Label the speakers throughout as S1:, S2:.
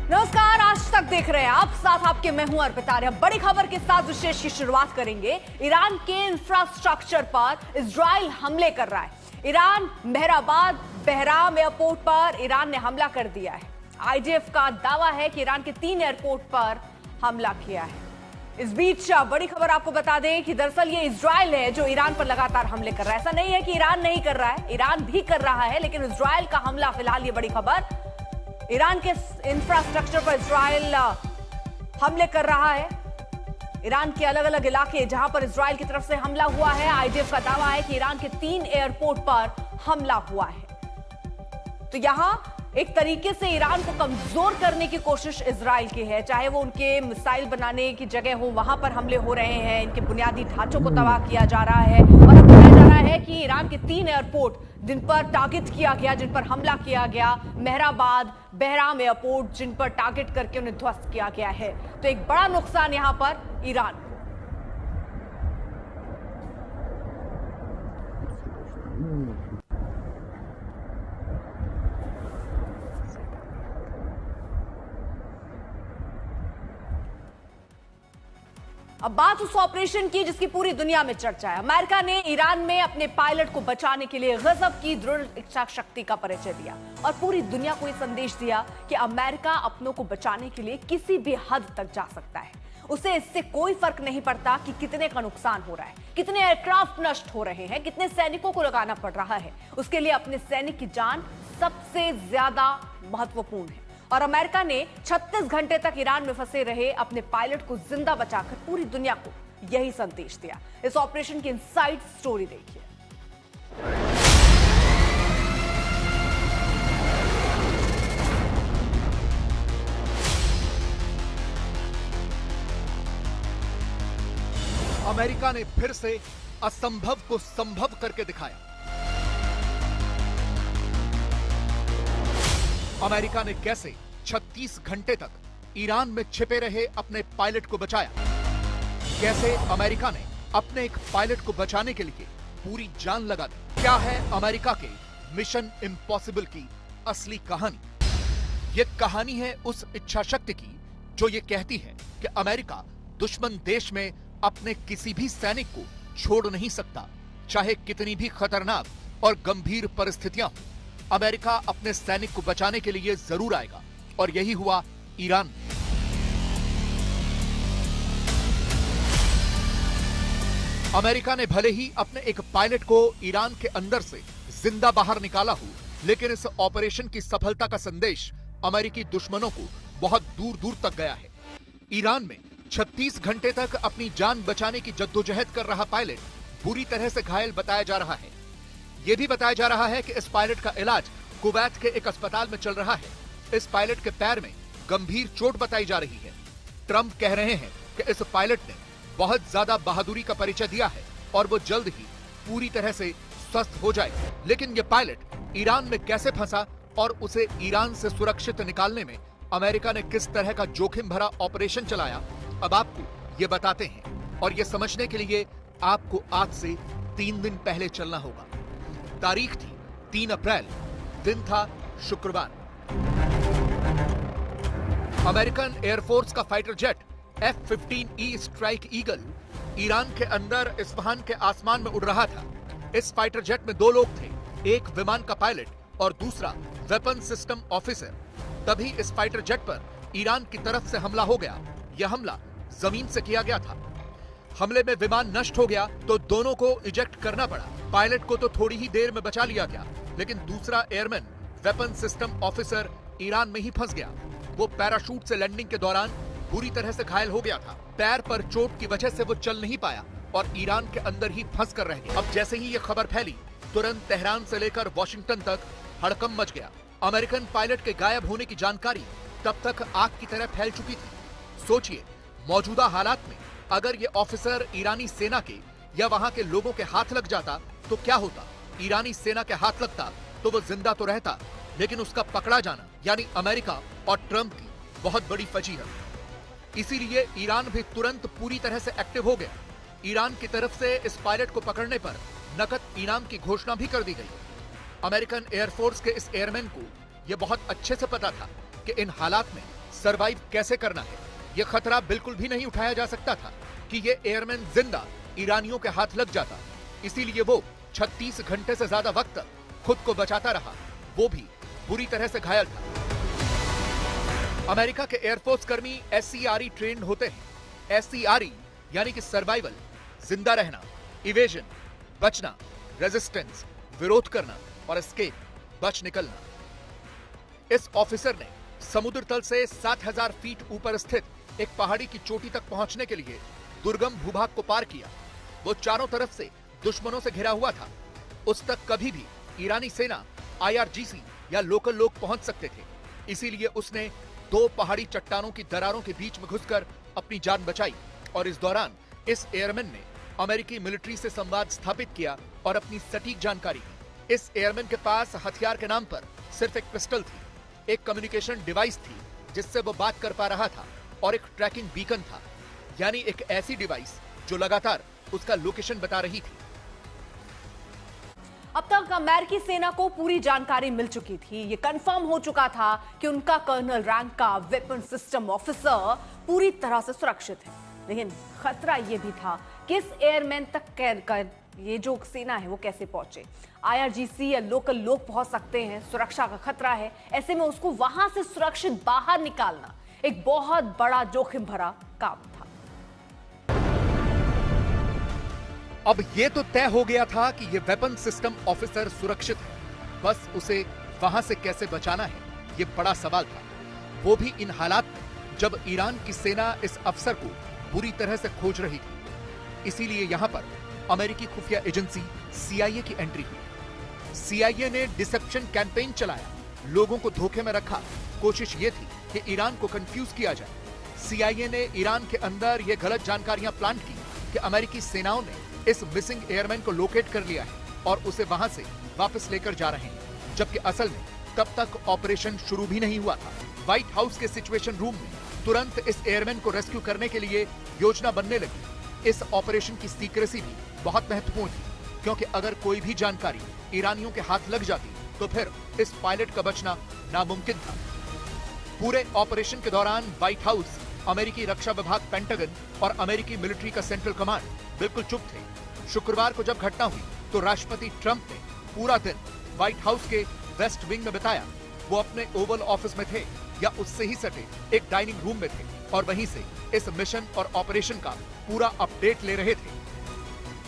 S1: नमस्कार, आज तक देख रहे हैं आप, साथ आपके मैं हूं अर्पिता। बड़ी खबर के साथ विशेष की शुरुआत करेंगे। ईरान के इंफ्रास्ट्रक्चर पर इजराइल हमले कर रहा है। ईरान मेहराबाद बहराम एयरपोर्ट पर ईरान ने हमला कर दिया है। आईडीएफ का दावा है कि ईरान के 3 एयरपोर्ट पर हमला किया है। इस बीच बड़ी खबर आपको बता दें कि दरअसल ये इजराइल है जो ईरान पर लगातार हमले कर रहा है। ऐसा नहीं है कि ईरान नहीं कर रहा है, ईरान भी कर रहा है, लेकिन इजराइल का हमला फिलहाल ये बड़ी खबर। ईरान के इंफ्रास्ट्रक्चर पर इजराइल हमले कर रहा है। ईरान के अलग अलग इलाके जहां पर इजराइल की तरफ से हमला हुआ है। आईडीएफ का दावा है कि ईरान के 3 एयरपोर्ट पर हमला हुआ है। तो यहां एक तरीके से ईरान को कमजोर करने की कोशिश इजराइल की है। चाहे वो उनके मिसाइल बनाने की जगह हो, वहां पर हमले हो रहे हैं, इनके बुनियादी ढांचों को तबाह किया जा रहा है। और अब बताया जा रहा है कि ईरान के 3 एयरपोर्ट जिन पर टारगेट किया गया, जिन पर हमला किया गया, मेहराबाद बहराम एयरपोर्ट, जिन पर टारगेट करके उन्हें ध्वस्त किया गया है। तो एक बड़ा नुकसान यहां पर ईरान। अब बात उस ऑपरेशन की जिसकी पूरी दुनिया में चर्चा है। अमेरिका ने ईरान में अपने पायलट को बचाने के लिए गजब की दृढ़ इच्छा शक्ति का परिचय दिया और पूरी दुनिया को यह संदेश दिया कि अमेरिका अपनों को बचाने के लिए किसी भी हद तक जा सकता है। उसे इससे कोई फर्क नहीं पड़ता कि कितने का नुकसान हो रहा है, कितने एयरक्राफ्ट नष्ट हो रहे हैं, कितने सैनिकों को लगाना पड़ रहा है। उसके लिए अपने सैनिक की जान सबसे ज्यादा महत्वपूर्ण है। और अमेरिका ने 36 घंटे तक ईरान में फंसे रहे अपने पायलट को जिंदा बचाकर पूरी दुनिया को यही संदेश दिया। इस ऑपरेशन की इनसाइड स्टोरी देखिए।
S2: अमेरिका ने फिर से असंभव को संभव करके दिखाया। अमेरिका ने कैसे 36 घंटे तक ईरान में छिपे रहे अपने पायलट को बचाया। कैसे अमेरिका ने अपने एक पायलट को बचाने के लिए पूरी जान लगा दी। क्या है अमेरिका के मिशन इम्पॉसिबल की असली कहानी। यह कहानी है उस इच्छा शक्ति की जो ये कहती है कि अमेरिका दुश्मन देश में अपने किसी भी सैनिक को छोड़ नहीं सकता, चाहे कितनी भी खतरनाक और गंभीर परिस्थितियां हो। अमेरिका अपने सैनिक को बचाने के लिए जरूर आएगा और यही हुआ ईरान में। अमेरिका ने भले ही अपने एक पायलट को ईरान के अंदर से जिंदा बाहर निकाला हो, लेकिन इस ऑपरेशन की सफलता का संदेश अमेरिकी दुश्मनों को बहुत दूर दूर तक गया है। ईरान में 36 घंटे तक अपनी जान बचाने की जद्दोजहद कर रहा पायलट बुरी तरह से घायल बताया जा रहा है। यह भी बताया जा रहा है कि इस पायलट का इलाज कुवैत के एक अस्पताल में चल रहा है। इस पायलट के पैर में गंभीर चोट बताई जा रही है। ट्रंप कह रहे हैं कि इस पायलट ने बहुत ज्यादा बहादुरी का परिचय दिया है और वो जल्द ही पूरी तरह से स्वस्थ हो जाए। लेकिन यह पायलट ईरान में कैसे फंसा और उसे ईरान से सुरक्षित निकालने में अमेरिका ने किस तरह का जोखिम भरा ऑपरेशन चलाया, अब आपको ये बताते हैं। और ये समझने के लिए आपको आज से 3 दिन पहले चलना होगा। तारीख थी 3 अप्रैल, दिन था शुक्रवार। अमेरिकन एयरफोर्स का fighter jet F-15E strike eagle Iran के अंदर इस्फहान के आसमान में उड़ रहा था। इस फाइटर जेट में 2 लोग थे, एक विमान का पायलट और दूसरा वेपन सिस्टम ऑफिसर। तभी इस फाइटर जेट पर ईरान की तरफ से हमला हो गया। यह हमला जमीन से किया गया था। हमले में विमान नष्ट हो गया तो दोनों को इजेक्ट करना पड़ा। पायलट को तो थोड़ी ही देर में बचा लिया गया, लेकिन दूसरा airman weapon system officer Iran में ही फंस गया। वो पैराशूट से लैंडिंग के दौरान बुरी तरह से घायल हो गया था। पैर पर चोट की वजह से वो चल नहीं पाया और ईरान के अंदर ही फंस कर रह गया। अब जैसे ही ये खबर फैली, तुरंत तेहरान से लेकर वॉशिंगटन तक हड़कंप मच गया। अमेरिकन पायलट के गायब होने की जानकारी तब तक आग की तरह फैल चुकी थी। सोचिए, मौजूदा हालात में अगर ये ऑफिसर ईरानी सेना के या वहां के लोगों के हाथ लग जाता तो क्या होता। ईरानी सेना के हाथ लगता तो वो जिंदा तो रहता, लेकिन उसका पकड़ा जाना यानी अमेरिका और ट्रंप की बहुत बड़ी फजीहत। इसीलिए ईरान भी तुरंत पूरी तरह से एक्टिव हो गया। ईरान की तरफ से इस पायलट को पकड़ने पर नकद इनाम की घोषणा भी कर दी गई। अमेरिकन एयरफोर्स के इस एयरमैन को यह बहुत अच्छे से पता था कि इन हालात में सरवाइव कैसे करना है, यह खतरा बिल्कुल भी नहीं उठाया जा सकता था कि ये एयरमैन जिंदा ईरानियों के हाथ लग जाता। इसीलिए वो 36 घंटे से ज्यादा वक्त तक खुद को बचाता रहा, वो भी बुरी तरह से घायल था। अमेरिका के एयरफोर्स कर्मी SCRE ट्रेंड होते हैं। SCRE यानी कि सर्वाइवल, जिंदा रहना, इवेजन, बचना, रेजिस्टेंस, विरोध करना और एस्केप, बच निकलना। इस ऑफिसर ने समुद्र तल से 7000 फीट ऊपर स्थित एक पहाड़ी की चोटी तक पहुंचने के लिए दुर्गम भूभाग को पार किया। वो चारों तरफ से दुश्मनों से घिरा हुआ था। उस तक कभी भी ईरानी सेना, IRGC या लोकल लोग पहुंच सकते थे। इसीलिए उसने 2 पहाड़ी चट्टानों की दरारों के बीच में घुसकर अपनी जान बचाई और इस दौरान इस एयरमैन ने अमेरिकी मिलिट्री से संवाद स्थापित किया और अपनी सटीक जानकारी दी। इस एयरमैन के पास हथियार के नाम पर सिर्फ एक पिस्टल थी, एक कम्युनिकेशन डिवाइस थी जिससे वो बात कर पा रहा था और एक ट्रैकिंग बीकन था, यानी एक ऐसी डिवाइस जो लगातार उसका लोकेशन बता रही थी।
S1: अब तक अमेरिकी सेना को पूरी जानकारी मिल चुकी थी। ये कंफर्म हो चुका था कि उनका कर्नल रैंक का वेपन सिस्टम ऑफिसर पूरी तरह से सुरक्षित है। लेकिन खतरा यह भी था कि इस एयरमैन तक ये जो सेना है वो कैसे पहुंचे। IRGC या लोकल लोग पहुंच सकते हैं, सुरक्षा का खतरा है। ऐसे में उसको वहां से सुरक्षित बाहर निकालना एक बहुत बड़ा जोखिम भरा काम था।
S2: अब ये तो तय हो गया था कि ये वेपन सिस्टम ऑफिसर सुरक्षित है, बस उसे वहां से कैसे बचाना है ये बड़ा सवाल था। वो भी इन हालात में जब ईरान की सेना इस अफसर को बुरी तरह से खोज रही थी। इसीलिए यहां पर अमेरिकी खुफिया एजेंसी CIA की एंट्री हुई। CIA ने डिसेप्शन कैंपेन चलाया, लोगों को धोखे में रखा। कोशिश ये थी कि ईरान को कंफ्यूज किया जाए। CIA ने ईरान के अंदर ये गलत जानकारियां प्लांट की कि अमेरिकी सेनाओं ने इस मिसिंग एयरमैन को लोकेट कर लिया है और उसे वहां से वापस लेकर जा रहे हैं, जबकि असल में तब तक ऑपरेशन शुरू भी नहीं हुआ था। व्हाइट हाउस के सिचुएशन रूम में तुरंत इस एयरमैन को रेस्क्यू करने के लिए योजना बनने लगी। इस ऑपरेशन की सीक्रेसी भी बहुत महत्वपूर्ण थी, क्योंकि अगर कोई भी जानकारी ईरानियों के हाथ लग जाती तो फिर इस पायलट का बचना नामुमकिन था। पूरे ऑपरेशन के दौरान व्हाइट हाउस, अमेरिकी रक्षा विभाग पेंटागन और अमेरिकी मिलिट्री का सेंट्रल कमांड बिल्कुल चुप थे। शुक्रवार को जब घटना हुई तो राष्ट्रपति ट्रंप ने पूरा दिन व्हाइट हाउस के वेस्ट विंग में बिताया। वो अपने ओवल ऑफिस में थे या उससे ही सटे एक डाइनिंग रूम में थे और वहीं से इस मिशन और ऑपरेशन का पूरा अपडेट ले रहे थे।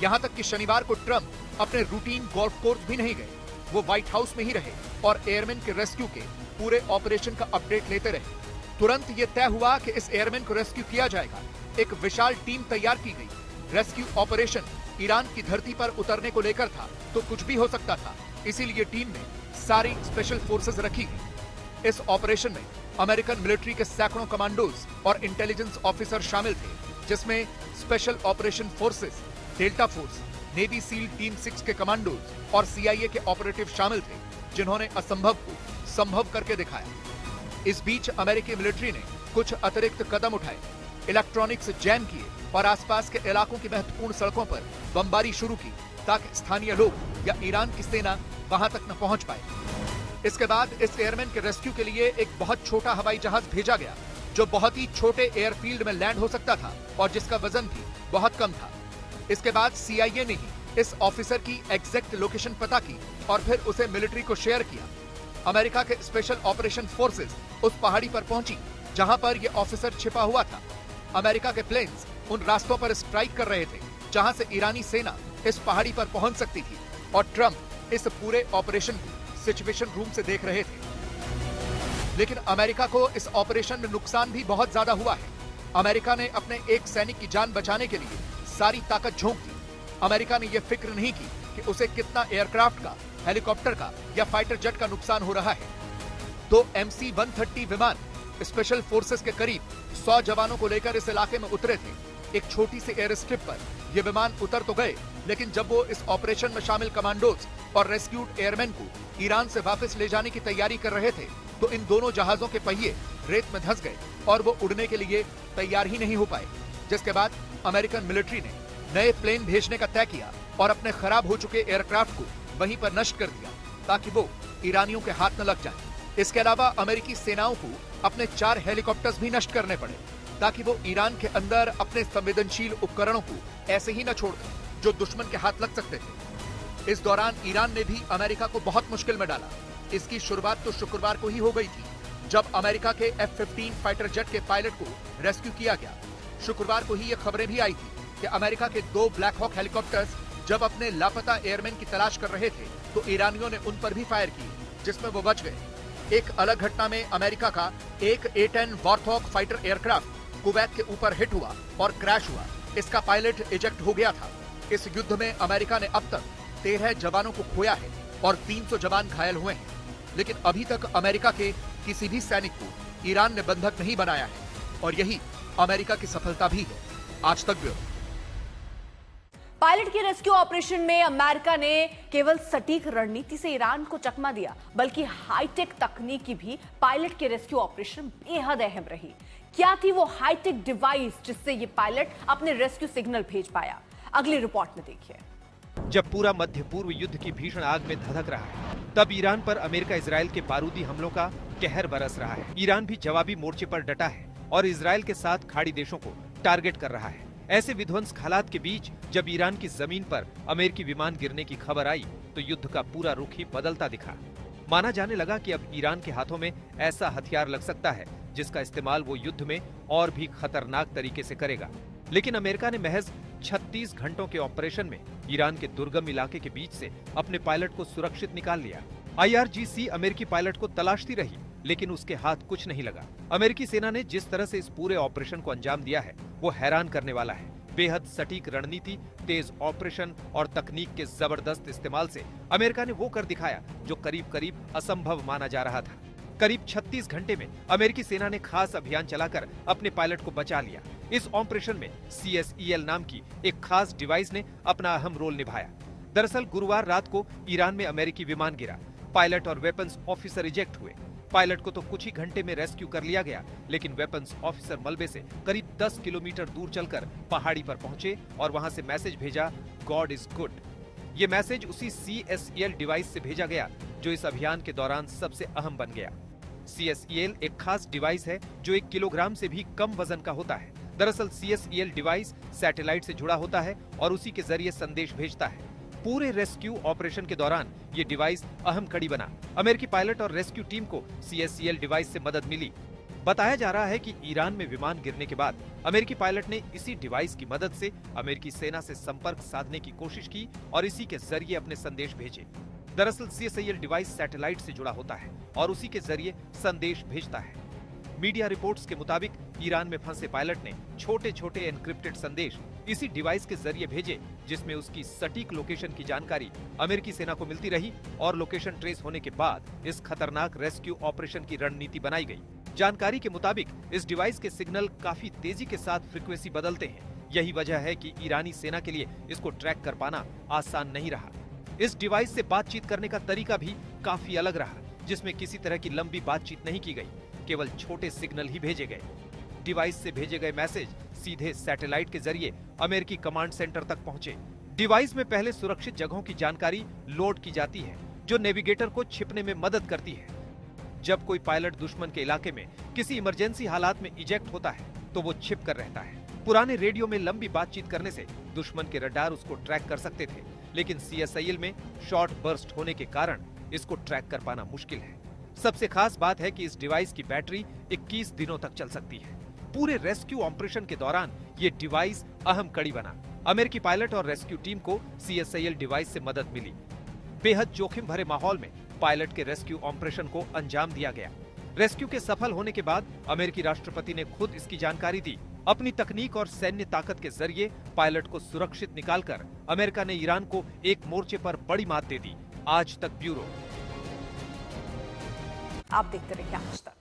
S2: यहां तक कि शनिवार को ट्रंप अपने रूटीन गोल्फ कोर्स भी नहीं गए, वो व्हाइट हाउस में ही रहे और एयरमैन के रेस्क्यू के पूरे ऑपरेशन का अपडेट लेते रहे। तुरंत ये तय हुआ कि इस एयरमैन को रेस्क्यू किया जाएगा। एक विशाल टीम तैयार की गई। रेस्क्यू ऑपरेशन ईरान की धरती पर उतरने को लेकर था तो कुछ भी हो सकता था, इसीलिए टीम में सारी स्पेशल फोर्सेस रखी गई। इस ऑपरेशन में अमेरिकन मिलिट्री के सैकड़ों कमांडोज और इंटेलिजेंस ऑफिसर शामिल थे, जिसमें special operation forces, delta force, navy seal team 6 के कमांडोज और CIA के ऑपरेटिव शामिल थे, जिन्होंने असंभव को संभव करके दिखाया। इस बीच अमेरिकी मिलिट्री ने कुछ अतिरिक्त कदम उठाए, इलेक्ट्रॉनिक्स जैम किए और आसपास के इलाकों की महत्वपूर्ण सड़कों पर बमबारी शुरू की ताकि स्थानीय लोग या ईरान की सेना वहां तक न पहुंच पाए। इसके बाद इस एयरमैन के रेस्क्यू के लिए एक बहुत छोटा हवाई जहाज भेजा गया, जो बहुत ही छोटे एयरफील्ड में लैंड हो सकता था और जिसका वजन भी बहुत कम था। इसके बाद CIA ने ही इस ऑफिसर की एग्जैक्ट लोकेशन पता की और फिर उसे मिलिट्री को शेयर किया। अमेरिका के स्पेशल ऑपरेशन फोर्सेस उस पहाड़ी पर पहुंची जहां पर यह ऑफिसर छिपा हुआ था। अमेरिका के प्लेन्स उन रास्तों पर स्ट्राइक कर रहे थे जहां से ईरानी सेना इस पहाड़ी पर पहुंच सकती थी और ट्रंप इस पूरे ऑपरेशन को सिचुएशन रूम से देख रहे थे। लेकिन अमेरिका को इस ऑपरेशन में नुकसान भी बहुत ज्यादा हुआ है। अमेरिका ने अपने एक सैनिक की जान बचाने के लिए सारी ताकत झोंक दी। अमेरिका ने यह फिक्र नहीं की कि उसे कितना एयरक्राफ्ट का, हेलीकॉप्टर का या फाइटर जेट का नुकसान हो रहा है। 2 MC-130 विमान स्पेशल फोर्सेस के करीब 100 जवानों को लेकर इस इलाके में उतरे थे। एक छोटी सी एयर स्ट्रिप पर ये विमान उतर तो गए, लेकिन जब वो इस ऑपरेशन में शामिल कमांडोज और रेस्क्यूड एयरमैन को ईरान से वापस ले जाने की तैयारी कर रहे थे तो इन दोनों जहाजों के पहिए रेत में धंस गए और वो उड़ने के लिए तैयार ही नहीं हो पाए। जिसके बाद अमेरिकन मिलिट्री ने नए प्लेन भेजने का तय किया और अपने खराब हो चुके एयरक्राफ्ट को वहीं पर नष्ट कर दिया ताकि वो ईरानियों के हाथ न लग जाए। इसके अलावा अमेरिकी सेनाओं को अपने 4 हेलीकॉप्टर्स भी नष्ट करने पड़े ताकि वो ईरान के अंदर अपने संवेदनशील उपकरणों को ऐसे ही न छोड़ दें जो दुश्मन के हाथ लग सकते थे। इस दौरान ईरान ने भी अमेरिका को बहुत मुश्किल में डाला। इसकी शुरुआत तो शुक्रवार को ही हो गई थी जब अमेरिका के F-15 फाइटर जेट के पायलट को रेस्क्यू किया गया। शुक्रवार को ही ये खबरें भी आई थी कि अमेरिका के 2 ब्लैक हॉक हेलीकॉप्टर्स जब अपने लापता एयरमैन की तलाश कर रहे थे तो ईरानियों ने उन पर भी फायर किए, जिसमें वो बच गए। एक अलग घटना में अमेरिका का एक A-10 वॉरथॉग फाइटर एयरक्राफ्ट कुवैत के ऊपर हिट हुआ और क्रैश हुआ। इसका पायलट इजेक्ट हो गया था। इस युद्ध में अमेरिका ने अब तक 13 जवानों को खोया है और 300 जवान घायल हुए हैं, लेकिन अभी तक अमेरिका के किसी भी सैनिक को ईरान ने बंधक नहीं बनाया है और यही अमेरिका की सफलता भी है। आज तक ब्यूरो।
S1: पायलट के रेस्क्यू ऑपरेशन में अमेरिका ने केवल सटीक रणनीति से ईरान को चकमा दिया, बल्कि हाईटेक तकनीक भी पायलट के रेस्क्यू ऑपरेशन बेहद अहम रही। क्या थी वो हाईटेक डिवाइस जिससे ये पायलट अपने रेस्क्यू सिग्नल भेज पाया? अगली रिपोर्ट में देखिए।
S3: जब पूरा मध्य पूर्व युद्ध की भीषण आग में धधक रहा है, तब ईरान पर अमेरिका इजराइल के बारूदी हमलों का कहर बरस रहा है। ईरान भी जवाबी मोर्चे पर डटा है और इजराइल के साथ खाड़ी देशों को टारगेट कर रहा है। ऐसे विध्वंस हालात के बीच जब ईरान की जमीन पर अमेरिकी विमान गिरने की खबर आई तो युद्ध का पूरा रुख ही बदलता दिखा। माना जाने लगा कि अब ईरान के हाथों में ऐसा हथियार लग सकता है जिसका इस्तेमाल वो युद्ध में और भी खतरनाक तरीके से करेगा। लेकिन अमेरिका ने महज 36 घंटों के ऑपरेशन में ईरान के दुर्गम इलाके के बीच से अपने पायलट को सुरक्षित निकाल लिया। IRGC अमेरिकी पायलट को तलाशती रही, लेकिन उसके हाथ कुछ नहीं लगा। अमेरिकी सेना ने जिस तरह से इस पूरे ऑपरेशन को अंजाम दिया है वो हैरान करने वाला है। बेहद सटीक रणनीति, तेज ऑपरेशन और तकनीक के जबरदस्त इस्तेमाल से अमेरिका ने वो कर दिखाया जो करीब करीब असंभव माना जा रहा था। करीब 36 घंटे में अमेरिकी सेना ने खास अभियान चलाकर अपने पायलट को बचा लिया। इस ऑपरेशन में CSEL नाम की एक खास डिवाइस ने अपना अहम रोल निभाया। दरअसल गुरुवार रात को ईरान में अमेरिकी विमान गिरा। पायलट और वेपन्स ऑफिसर इजेक्ट हुए। पायलट को तो कुछ ही घंटे में रेस्क्यू कर लिया गया, लेकिन वेपन्स ऑफिसर मलबे से करीब 10 किलोमीटर दूर चलकर पहाड़ी पर पहुंचे और वहां से मैसेज भेजा, गॉड इज गुड। ये मैसेज उसी CSEL डिवाइस से भेजा गया जो इस अभियान के दौरान सबसे अहम बन गया। CSEL एक खास डिवाइस है जो 1 किलोग्राम से भी कम वजन का होता है। दरअसल CSEL डिवाइस सैटेलाइट से जुड़ा होता है और उसी के जरिए संदेश भेजता है। पूरे रेस्क्यू ऑपरेशन के दौरान ये डिवाइस अहम कड़ी बना। अमेरिकी पायलट और रेस्क्यू टीम को CSEL डिवाइस से मदद मिली। बताया जा रहा है कि ईरान में विमान गिरने के बाद अमेरिकी पायलट ने इसी डिवाइस की मदद से अमेरिकी सेना से संपर्क साधने की कोशिश की और इसी के जरिए अपने संदेश भेजे। दरअसल CSEL डिवाइस सैटेलाइट से जुड़ा होता है और उसी के जरिए संदेश भेजता है। मीडिया रिपोर्ट्स के मुताबिक ईरान में फंसे पायलट ने छोटे छोटे एनक्रिप्टेड संदेश इसी डिवाइस के जरिए भेजे, जिसमें उसकी सटीक लोकेशन की जानकारी अमेरिकी सेना को मिलती रही और लोकेशन ट्रेस होने के बाद इस खतरनाक रेस्क्यू ऑपरेशन की रणनीति बनाई गई। जानकारी के मुताबिक इस डिवाइस के सिग्नल काफी तेजी के साथ फ्रीक्वेंसी बदलते हैं। यही वजह है कि ईरानी सेना के लिए इसको ट्रैक कर पाना आसान नहीं रहा। इस डिवाइस से बातचीत करने का तरीका भी काफी अलग रहा, जिसमें किसी तरह की लंबी बातचीत नहीं की गई, केवल छोटे सिग्नल ही भेजे गए। डिवाइस से भेजे गए मैसेज सीधे सैटेलाइट के जरिए अमेरिकी कमांड सेंटर तक पहुंचे। डिवाइस में पहले सुरक्षित जगहों की जानकारी लोड की जाती है, जो नेविगेटर को छिपने में मदद करती है। जब कोई पायलट दुश्मन के इलाके में किसी इमरजेंसी हालात में इजेक्ट होता है तो वो छिप कर रहता है। पुराने रेडियो में लंबी बातचीत करने से दुश्मन के रडार उसको ट्रैक कर सकते थे, लेकिन CSEL में शॉर्ट बर्स्ट होने के कारण इसको ट्रैक कर पाना मुश्किल है। सबसे खास बात है कि इस डिवाइस की बैटरी 21 दिनों तक चल सकती है। पूरे रेस्क्यू ऑपरेशन के दौरान ये डिवाइस अहम कड़ी बना। अमेरिकी पायलट और रेस्क्यू टीम को CSEL डिवाइस से मदद मिली। बेहद जोखिम भरे माहौल में पायलट के रेस्क्यू ऑपरेशन को अंजाम दिया गया। रेस्क्यू के सफल होने के बाद अमेरिकी राष्ट्रपति ने खुद इसकी जानकारी दी। अपनी तकनीक और सैन्य ताकत के जरिए पायलट को सुरक्षित निकालकर अमेरिका ने ईरान को एक मोर्चे पर बड़ी मात दे दी। आज तक ब्यूरो।
S1: आप देखते रहिए आज तक।